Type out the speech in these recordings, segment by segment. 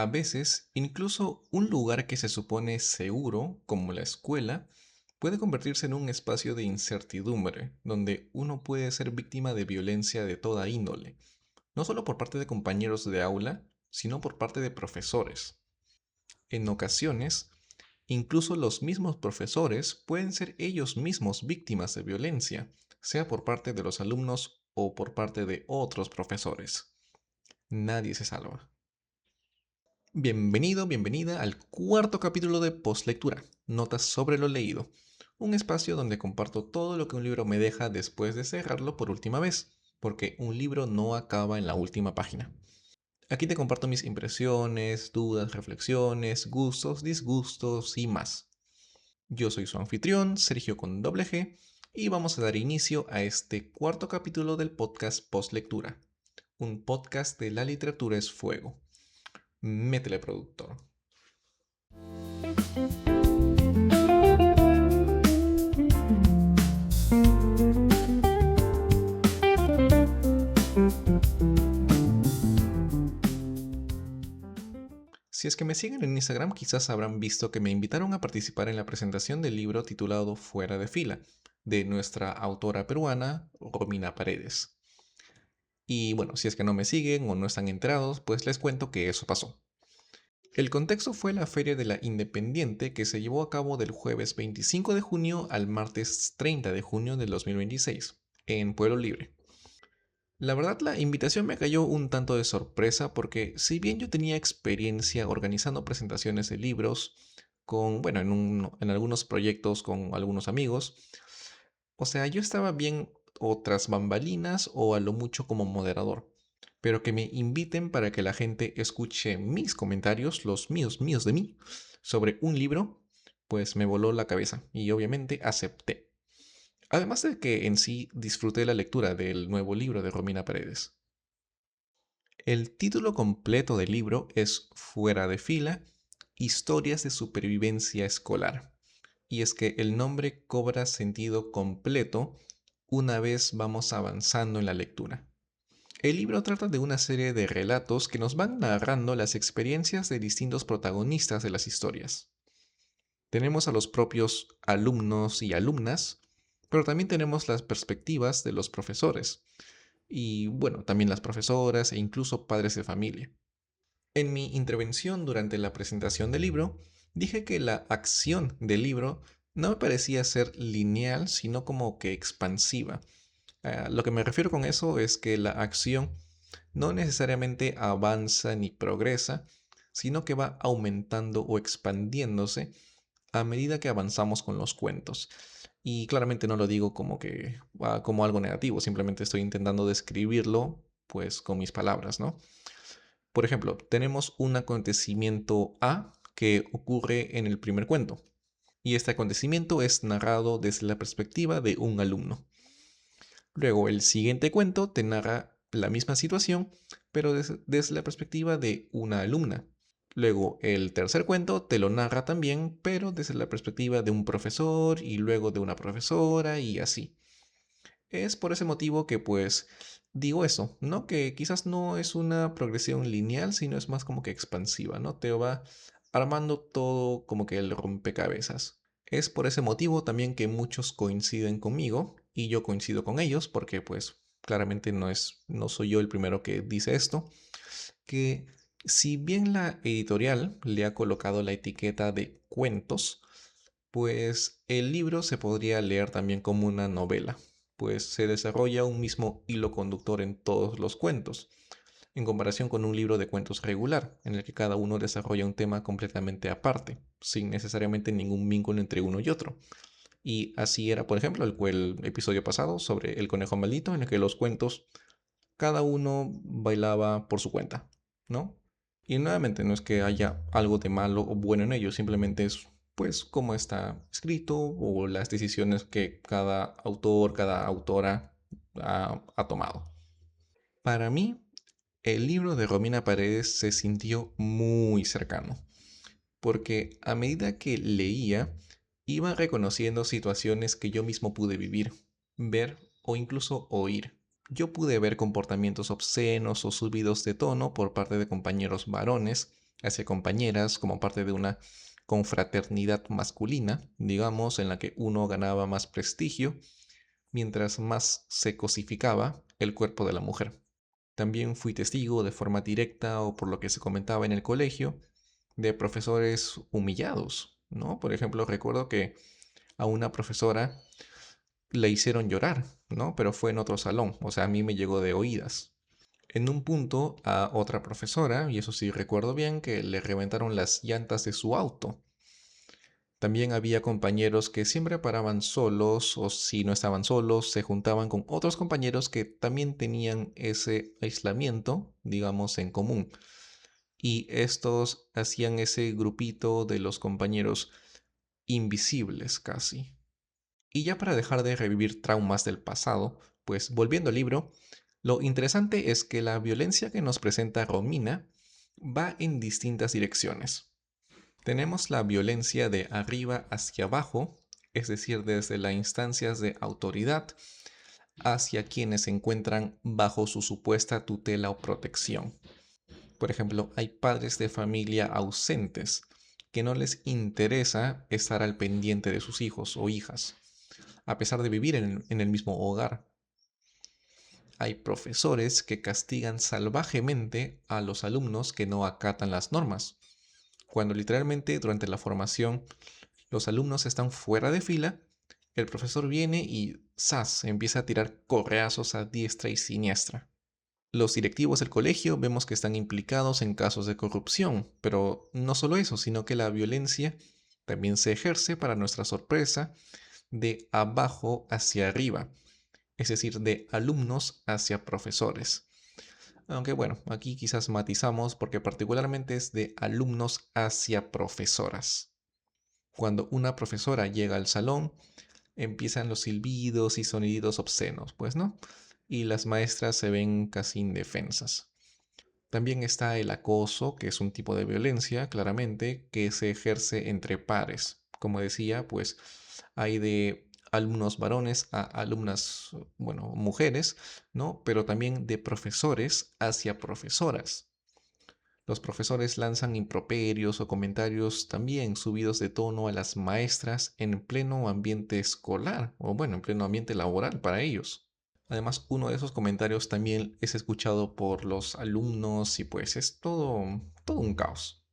A veces, incluso un lugar que se supone seguro, como la escuela, puede convertirse en un espacio de incertidumbre, donde uno puede ser víctima de violencia de toda índole, no solo por parte de compañeros de aula, sino por parte de profesores. En ocasiones, incluso los mismos profesores pueden ser ellos mismos víctimas de violencia, sea por parte de los alumnos o por parte de otros profesores. Nadie se salva. Bienvenido, bienvenida al cuarto capítulo de Postlectura, Notas sobre lo leído, un espacio donde comparto todo lo que un libro me deja después de cerrarlo por última vez, porque un libro no acaba en la última página. Aquí te comparto mis impresiones, dudas, reflexiones, gustos, disgustos y más. Yo soy su anfitrión, Sergio con doble G, y vamos a dar inicio a este cuarto capítulo del podcast Postlectura, un podcast de La literatura es fuego. Métele, productor. Si es que me siguen en Instagram, quizás habrán visto que me invitaron a participar en la presentación del libro titulado Fuera de fila, de nuestra autora peruana, Romina Paredes. Y bueno, si es que no me siguen o no están enterados, pues les cuento que eso pasó. El contexto fue la Feria de la Independiente que se llevó a cabo del jueves 25 de junio al martes 30 de junio del 2026, en Pueblo Libre. La verdad, la invitación me cayó un tanto de sorpresa porque si bien yo tenía experiencia organizando presentaciones de libros bueno, en algunos proyectos con algunos amigos, o sea, yo estaba bien o tras bambalinas o a lo mucho como moderador, pero que me inviten para que la gente escuche mis comentarios, los míos de mí, sobre un libro, pues me voló la cabeza y obviamente acepté. Además de que en sí disfruté la lectura del nuevo libro de Romina Paredes. El título completo del libro es Fuera de fila, Historias de supervivencia escolar. Y es que el nombre cobra sentido completo una vez vamos avanzando en la lectura. El libro trata de una serie de relatos que nos van narrando las experiencias de distintos protagonistas de las historias. Tenemos a los propios alumnos y alumnas, pero también tenemos las perspectivas de los profesores y, bueno, también las profesoras e incluso padres de familia. En mi intervención durante la presentación del libro, dije que la acción del libro no me parecía ser lineal, sino como que expansiva. Lo que me refiero con eso es que la acción no necesariamente avanza ni progresa, sino que va aumentando o expandiéndose a medida que avanzamos con los cuentos. Y claramente no lo digo como algo negativo, simplemente estoy intentando describirlo pues con mis palabras, ¿no? Por ejemplo, tenemos un acontecimiento A que ocurre en el primer cuento, y este acontecimiento es narrado desde la perspectiva de un alumno. Luego, el siguiente cuento te narra la misma situación, pero desde la perspectiva de una alumna. Luego, el tercer cuento te lo narra también, pero desde la perspectiva de un profesor y luego de una profesora y así. Es por ese motivo que pues digo eso, ¿no? Que quizás no es una progresión lineal, sino es más como que expansiva, ¿no? Te va armando todo como que el rompecabezas. Es por ese motivo también que muchos coinciden conmigo y yo coincido con ellos porque pues claramente no soy yo el primero que dice esto, que si bien la editorial le ha colocado la etiqueta de cuentos, pues el libro se podría leer también como una novela, pues se desarrolla un mismo hilo conductor en todos los cuentos, en comparación con un libro de cuentos regular, en el que cada uno desarrolla un tema completamente aparte, sin necesariamente ningún vínculo entre uno y otro. Y así era, por ejemplo, el episodio pasado sobre el conejo maldito, en el que los cuentos, cada uno bailaba por su cuenta, ¿no? Y nuevamente no es que haya algo de malo o bueno en ello, simplemente es pues cómo está escrito o las decisiones que cada autor, cada autora ha tomado. Para mí, el libro de Romina Paredes se sintió muy cercano, porque a medida que leía, iba reconociendo situaciones que yo mismo pude vivir, ver o incluso oír. Yo pude ver comportamientos obscenos o subidos de tono por parte de compañeros varones hacia compañeras como parte de una confraternidad masculina, digamos, en la que uno ganaba más prestigio mientras más se cosificaba el cuerpo de la mujer. También fui testigo de forma directa o por lo que se comentaba en el colegio de profesores humillados, ¿no? Por ejemplo, recuerdo que a una profesora le hicieron llorar, ¿no? Pero fue en otro salón, o sea, a mí me llegó de oídas. En un punto a otra profesora, y eso sí recuerdo bien, que le reventaron las llantas de su auto. También había compañeros que siempre paraban solos o si no estaban solos, se juntaban con otros compañeros que también tenían ese aislamiento, digamos, en común. Y estos hacían ese grupito de los compañeros invisibles casi. Y ya para dejar de revivir traumas del pasado, pues volviendo al libro, lo interesante es que la violencia que nos presenta Romina va en distintas direcciones. Tenemos la violencia de arriba hacia abajo, es decir, desde las instancias de autoridad hacia quienes se encuentran bajo su supuesta tutela o protección. Por ejemplo, hay padres de familia ausentes que no les interesa estar al pendiente de sus hijos o hijas, a pesar de vivir en el mismo hogar. Hay profesores que castigan salvajemente a los alumnos que no acatan las normas, cuando literalmente durante la formación los alumnos están fuera de fila, el profesor viene y ¡zas! Empieza a tirar correazos a diestra y siniestra. Los directivos del colegio vemos que están implicados en casos de corrupción, pero no solo eso, sino que la violencia también se ejerce, para nuestra sorpresa, de abajo hacia arriba, es decir, de alumnos hacia profesores. Aunque bueno, aquí quizás matizamos porque particularmente es de alumnos hacia profesoras. Cuando una profesora llega al salón, empiezan los silbidos y sonidos obscenos, pues no, y las maestras se ven casi indefensas. También está el acoso, que es un tipo de violencia, claramente, que se ejerce entre pares. Como decía, pues hay de alumnos varones a alumnas, bueno, mujeres, ¿no? Pero también de profesores hacia profesoras. Los profesores lanzan improperios o comentarios también subidos de tono a las maestras en pleno ambiente escolar, o bueno, en pleno ambiente laboral para ellos. Además, uno de esos comentarios también es escuchado por los alumnos y pues es todo un caos.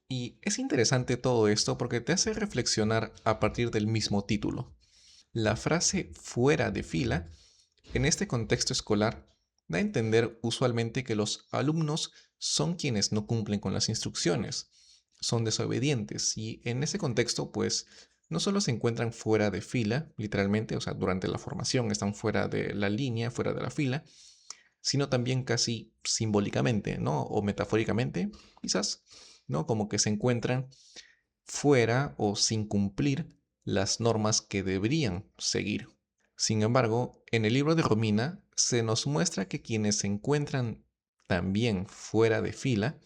Y es interesante todo esto porque te hace reflexionar a partir del mismo título. La frase fuera de fila, en este contexto escolar, da a entender usualmente que los alumnos son quienes no cumplen con las instrucciones, son desobedientes y en ese contexto pues no solo se encuentran fuera de fila, literalmente, o sea, durante la formación están fuera de la línea, fuera de la fila, sino también casi simbólicamente, ¿no? O metafóricamente, quizás, ¿no? Como que se encuentran fuera o sin cumplir las normas que deberían seguir. Sin embargo, en el libro de Romina se nos muestra que quienes se encuentran también fuera de fila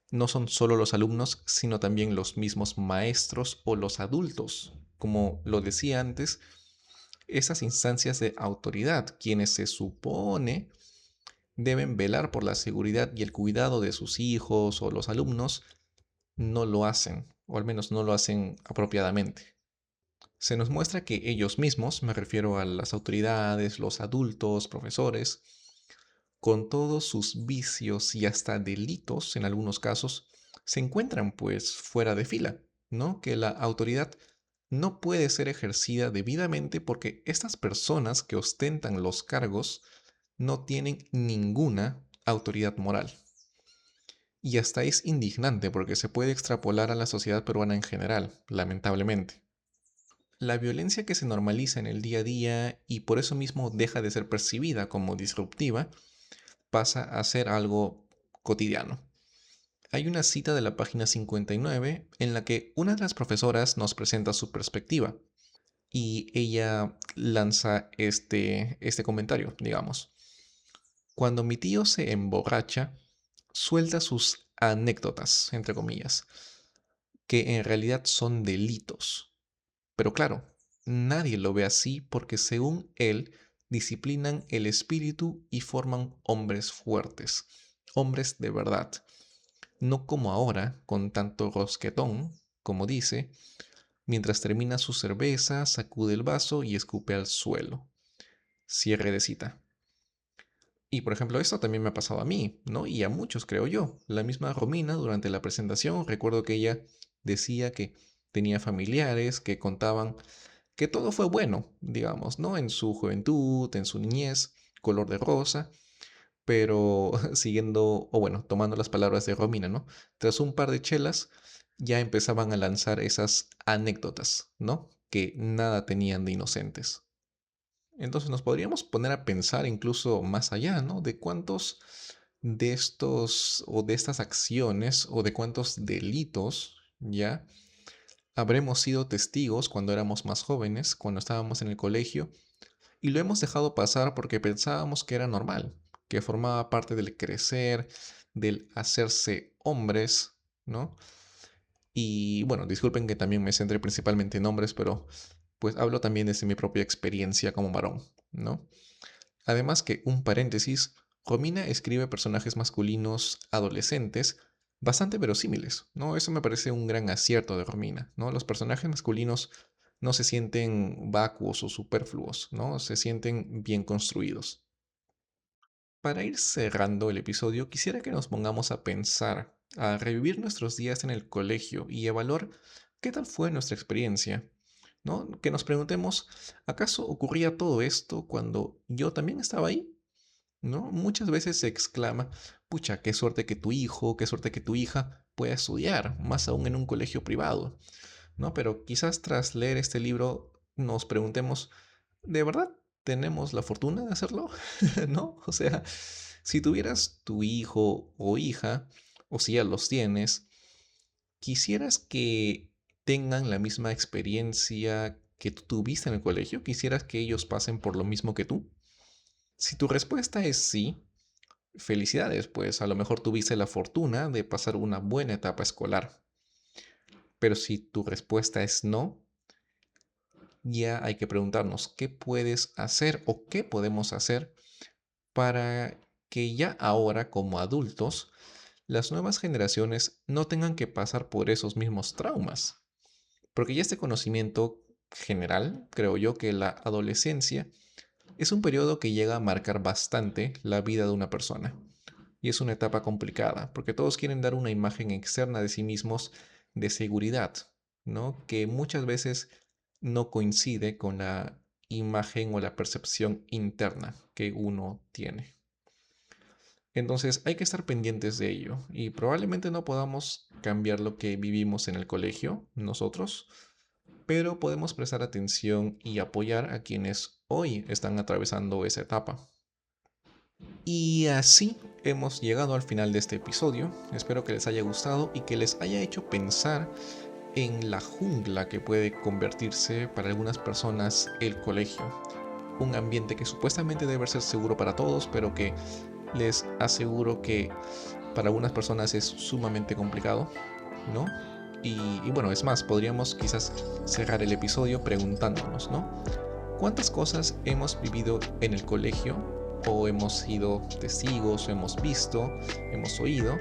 no son solo los alumnos, sino también los mismos maestros o los adultos. Como lo decía antes, esas instancias de autoridad, quienes se supone deben velar por la seguridad y el cuidado de sus hijos o los alumnos, no lo hacen, o al menos no lo hacen apropiadamente. Se nos muestra que ellos mismos, me refiero a las autoridades, los adultos, profesores, con todos sus vicios y hasta delitos en algunos casos, se encuentran pues fuera de fila, ¿no? Que la autoridad no puede ser ejercida debidamente porque estas personas que ostentan los cargos no tienen ninguna autoridad moral. Y hasta es indignante porque se puede extrapolar a la sociedad peruana en general, lamentablemente. La violencia que se normaliza en el día a día y por eso mismo deja de ser percibida como disruptiva, pasa a ser algo cotidiano. Hay una cita de la página 59 en la que una de las profesoras nos presenta su perspectiva y ella lanza este comentario, digamos. Cuando mi tío se emborracha, suelta sus anécdotas, entre comillas, que en realidad son delitos. Pero claro, nadie lo ve así porque según él, disciplinan el espíritu y forman hombres fuertes, hombres de verdad. no como ahora, con tanto rosquetón, como dice, mientras termina su cerveza, sacude el vaso y escupe al suelo. Cierre de cita. Y por ejemplo, esto también me ha pasado a mí, ¿no? Y a muchos, creo yo. La misma Romina, durante la presentación, recuerdo que ella decía que tenía familiares que contaban que todo fue bueno, digamos, ¿no? En su juventud, en su niñez, color de rosa, pero siguiendo, o bueno, tomando las palabras de Romina, ¿no? Tras un par de chelas, ya empezaban a lanzar esas anécdotas, ¿no? Que nada tenían de inocentes. Entonces nos podríamos poner a pensar incluso más allá, ¿no? De cuántos de estos o de estas acciones o de cuántos delitos ya habremos sido testigos cuando éramos más jóvenes, cuando estábamos en el colegio, y lo hemos dejado pasar porque pensábamos que era normal, que formaba parte del crecer, del hacerse hombres, ¿no? Y bueno, disculpen que también me centre principalmente en hombres, pero pues hablo también desde mi propia experiencia como varón, ¿no? Además que, un paréntesis, Romina escribe personajes masculinos adolescentes bastante verosímiles, ¿no? Eso me parece un gran acierto de Romina, ¿no? Los personajes masculinos no se sienten vacuos o superfluos, ¿no? Se sienten bien construidos. Para ir cerrando el episodio, quisiera que nos pongamos a pensar, a revivir nuestros días en el colegio y evaluar qué tal fue nuestra experiencia, ¿no? Que nos preguntemos, ¿acaso ocurría todo esto cuando yo también estaba ahí? ¿No? Muchas veces se exclama, pucha, qué suerte que tu hijo, qué suerte que tu hija pueda estudiar, más aún en un colegio privado, ¿no? Pero quizás tras leer este libro nos preguntemos, ¿de verdad tenemos la fortuna de hacerlo? ¿No? O sea, si tuvieras tu hijo o hija, o si ya los tienes, ¿quisieras que tengan la misma experiencia que tú tuviste en el colegio? ¿Quisieras que ellos pasen por lo mismo que tú? Si tu respuesta es sí, felicidades, pues a lo mejor tuviste la fortuna de pasar una buena etapa escolar. Pero si tu respuesta es no, ya hay que preguntarnos qué puedes hacer o qué podemos hacer para que ya ahora como adultos las nuevas generaciones no tengan que pasar por esos mismos traumas. Porque ya este conocimiento general, creo yo que la adolescencia es un periodo que llega a marcar bastante la vida de una persona. Y es una etapa complicada, porque todos quieren dar una imagen externa de sí mismos de seguridad, ¿no? Que muchas veces no coincide con la imagen o la percepción interna que uno tiene. Entonces hay que estar pendientes de ello y probablemente no podamos cambiar lo que vivimos en el colegio nosotros, pero podemos prestar atención y apoyar a quienes hoy están atravesando esa etapa. Y así hemos llegado al final de este episodio. Espero que les haya gustado y que les haya hecho pensar en la jungla que puede convertirse para algunas personas el colegio. Un ambiente que supuestamente debe ser seguro para todos, pero que les aseguro que para algunas personas es sumamente complicado, ¿no? Y bueno, es más, podríamos quizás cerrar el episodio preguntándonos, ¿no? ¿Cuántas cosas hemos vivido en el colegio o hemos sido testigos o hemos visto, hemos oído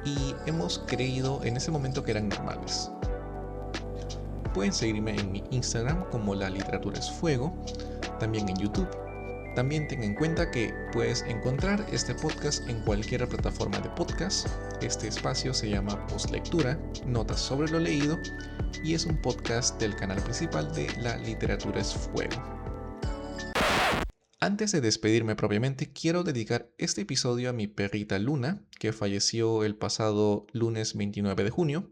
y hemos creído en ese momento que eran normales? Pueden seguirme en mi Instagram como La Literatura es Fuego, también en YouTube. También ten en cuenta que puedes encontrar este podcast en cualquier plataforma de podcast. Este espacio se llama Postlectura, Notas sobre lo leído, y es un podcast del canal principal de La Literatura es Fuego. Antes de despedirme propiamente, quiero dedicar este episodio a mi perrita Luna, que falleció el pasado lunes 29 de junio.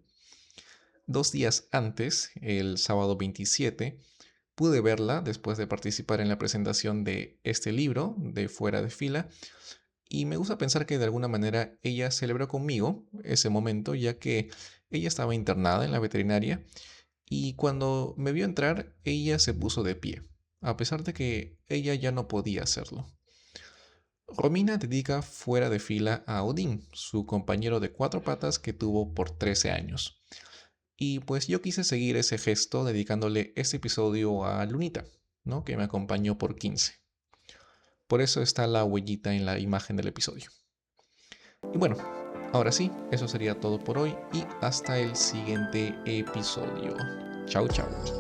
2 días antes, el sábado 27, pude verla después de participar en la presentación de este libro, de Fuera de Fila, y me gusta pensar que de alguna manera ella celebró conmigo ese momento, ya que ella estaba internada en la veterinaria y cuando me vio entrar, ella se puso de pie, a pesar de que ella ya no podía hacerlo. Romina dedica Fuera de Fila a Odín, su compañero de 4 patas que tuvo por 13 años. Y pues yo quise seguir ese gesto dedicándole este episodio a Lunita, ¿no? Que me acompañó por 15. Por eso está la huellita en la imagen del episodio. Y bueno, Ahora sí, eso sería todo por hoy y hasta el siguiente episodio. Chao, chao.